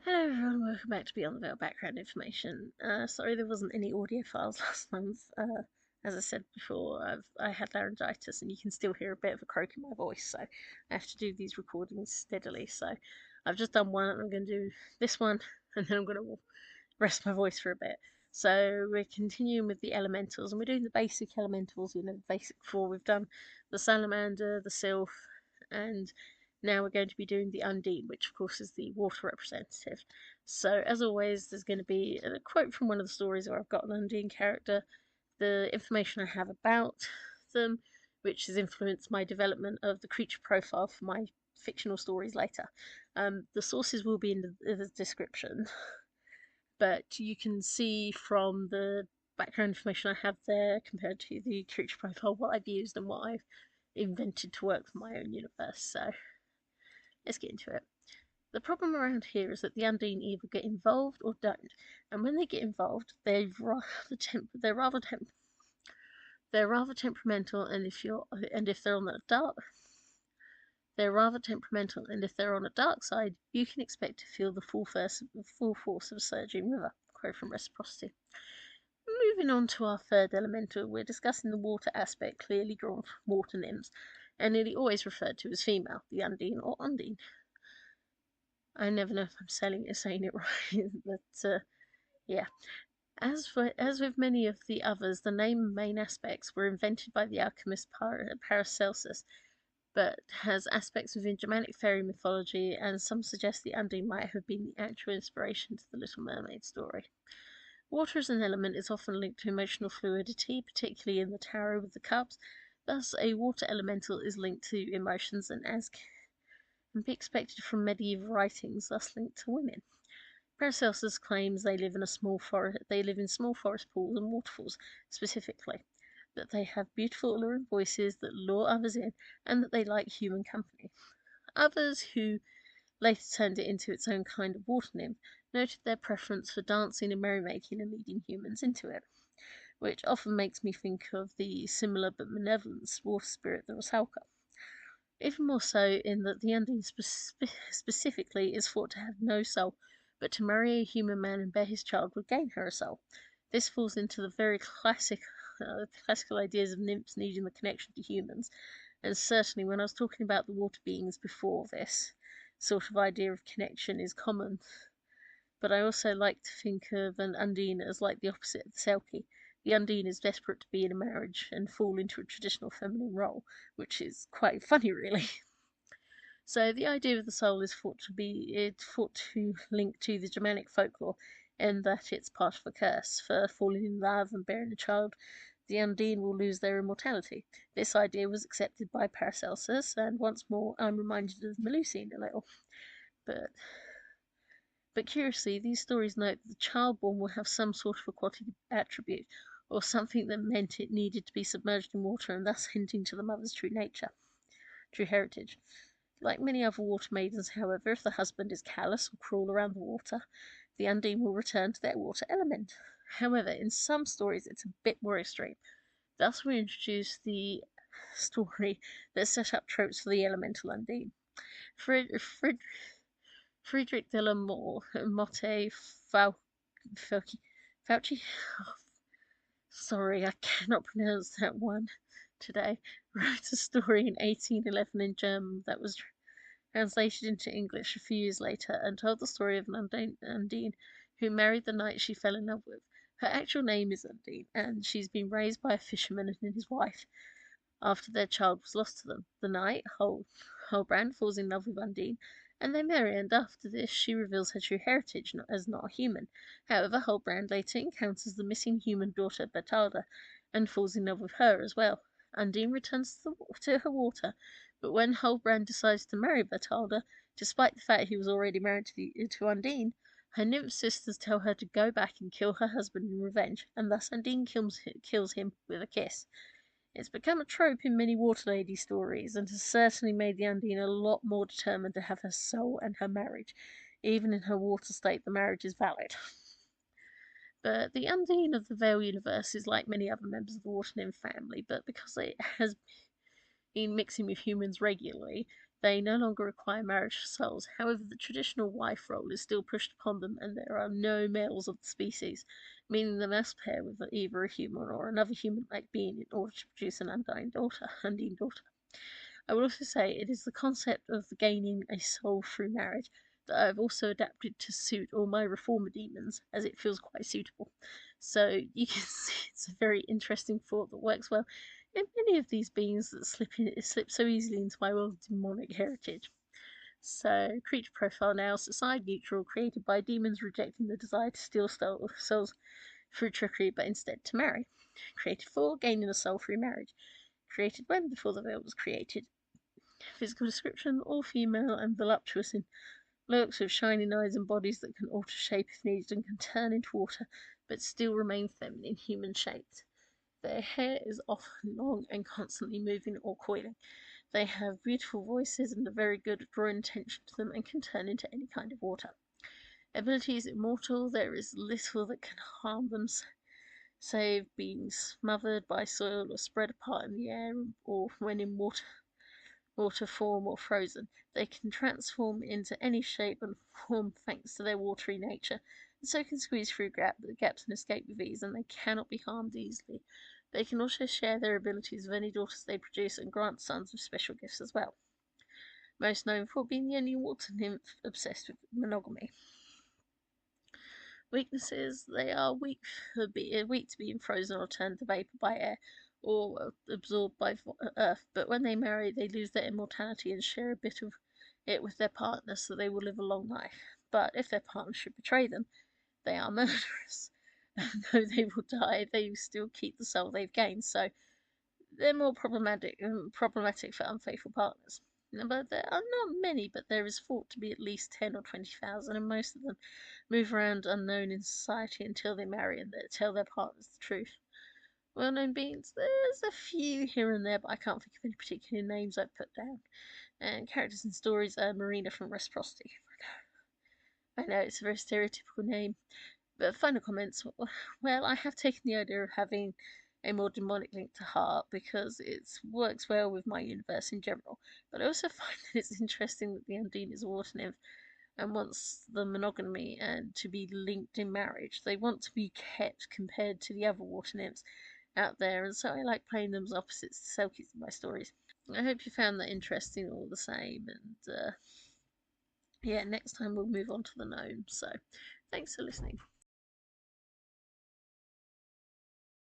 Hello everyone, welcome back to Beyond the Veil background information. Sorry there wasn't any audio files last month. As I said before, I had laryngitis and you can still hear a bit of a croak in my voice, so I have to do these recordings steadily. So I've just done one and I'm going to do this one and then I'm going to rest my voice for a bit. So we're continuing with the elementals and we're doing the basic elementals, the basic four. We've done the salamander, the sylph, and now we're going to be doing the Undine, which of course is the water representative. So as always, there's going to be a quote from one of the stories where I've got an Undine character, the information I have about them, which has influenced my development of the creature profile for my fictional stories later. The sources will be in the description, but you can see from the background information I have there compared to the creature profile what I've used and what I've invented to work for my own universe. So let's get into it. The problem around here is that the Undine either get involved or don't, and when they get involved, they're rather temperamental, and if they're on the dark, they're rather temperamental, and if they're on a dark side, you can expect to feel the full force of a surging river. Quote from Reciprocity. Moving on to our third elemental, we're discussing the water aspect, clearly drawn from water nymphs, and nearly always referred to as female, the Undine or Undine. I never know if I'm saying it right, but yeah. As with many of the others, the name and main aspects were invented by the alchemist Paracelsus, but has aspects within Germanic fairy mythology, and some suggest the Undine might have been the actual inspiration to the Little Mermaid story. Water as an element is often linked to emotional fluidity, particularly in the tarot with the cups. Thus, a water elemental is linked to emotions and as can be expected from medieval writings, thus linked to women. Paracelsus claims they live in small forest pools and waterfalls, specifically, that they have beautiful, alluring voices that lure others in, and that they like human company. Others, who later turned it into its own kind of water nymph, noted their preference for dancing and merrymaking and leading humans into it, which often makes me think of the similar but benevolent water spirit, the Rusalka. Even more so in that the Undine specifically is thought to have no soul, but to marry a human man and bear his child would gain her a soul. This falls into the very classical ideas of nymphs needing the connection to humans, and certainly when I was talking about the water beings before, this sort of idea of connection is common. But I also like to think of an Undine as like the opposite of the Selkie. The Undine is desperate to be in a marriage and fall into a traditional feminine role, which is quite funny, really. So the idea of the soul is thought to link to the Germanic folklore, in that it's part of a curse. For falling in love and bearing a child, the Undine will lose their immortality. This idea was accepted by Paracelsus, and once more I'm reminded of Melusine a little. But curiously, these stories note that the child born will have some sort of aquatic attribute, or something that meant it needed to be submerged in water, and thus hinting to the mother's true heritage. Like many other water maidens, however, if the husband is callous or cruel around the water, the Undine will return to their water element. However, in some stories it's a bit more extreme. Thus we introduce the story that set up tropes for the elemental Undine. Friedrich de la Motte Fauci, sorry, I cannot pronounce that one today, wrote a story in 1811 in German that was translated into English a few years later, and told the story of an Undine who married the knight she fell in love with. Her actual name is Undine, and she's been raised by a fisherman and his wife after their child was lost to them. The knight, Holbrand, falls in love with Undine, and they marry, and after this she reveals her true heritage as not a human. However, Holbrand later encounters the missing human daughter, Bertalda, and falls in love with her as well. Undine returns to her water, but when Holbrand decides to marry Bertalda, despite the fact he was already married to Undine, her nymph sisters tell her to go back and kill her husband in revenge, and thus Undine kills him with a kiss. It's become a trope in many water lady stories, and has certainly made the Undine a lot more determined to have her soul and her marriage. Even in her water state, the marriage is valid. But the Undine of the Veil universe is like many other members of the water nymph family, but because it has been mixing with humans regularly, They no longer require marriage for souls. However, the traditional wife role is still pushed upon them, and there are no males of the species, meaning they must pair with either a human or another human-like being in order to produce an Undine daughter. I will also say it is the concept of gaining a soul through marriage that I have also adapted to suit all my reformer demons, as it feels quite suitable. So you can see it's a very interesting thought that works well in many of these beings that slip so easily into my world of demonic heritage. So, creature profile now, society neutral, created by demons rejecting the desire to steal souls through trickery, but instead to marry. Created for gaining a soul through marriage. Created when before the veil was created. Physical description: all female and voluptuous in looks, with shining eyes and bodies that can alter shape if needed and can turn into water, but still remain feminine, human shaped. Their hair is often long and constantly moving or coiling. They have beautiful voices and are very good at drawing attention to them and can turn into any kind of water. Ability is immortal. There is little that can harm them, save being smothered by soil or spread apart in the air or when in water form or frozen. They can transform into any shape and form thanks to their watery nature, and so can squeeze through gaps and escape with ease, and they cannot be harmed easily. They can also share their abilities with any daughters they produce and grant sons with special gifts as well. Most known for being the only water nymph obsessed with monogamy. Weaknesses: they are weak to being frozen or turned to vapor by air or absorbed by earth, but when they marry they lose their immortality and share a bit of it with their partner, so they will live a long life. But if their partner should betray them, they are murderous. And though they will die, they still keep the soul they've gained, so they're more problematic for unfaithful partners. But there are not many, but there is thought to be at least 10 or 20,000, and most of them move around unknown in society until they marry and they tell their partners the truth. Well-known beings, there's a few here and there, but I can't think of any particular names I've put down. And characters and stories are Marina from Reciprocity. I know it's a very stereotypical name. But final comments: well, I have taken the idea of having a more demonic link to heart because it works well with my universe in general. But I also find that it's interesting that the Undine is a water nymph and wants the monogamy and to be linked in marriage. They want to be kept compared to the other water nymphs out there, and so I like playing them as opposites to Selkies in my stories. I hope you found that interesting all the same, and yeah, next time we'll move on to the gnomes. So, thanks for listening.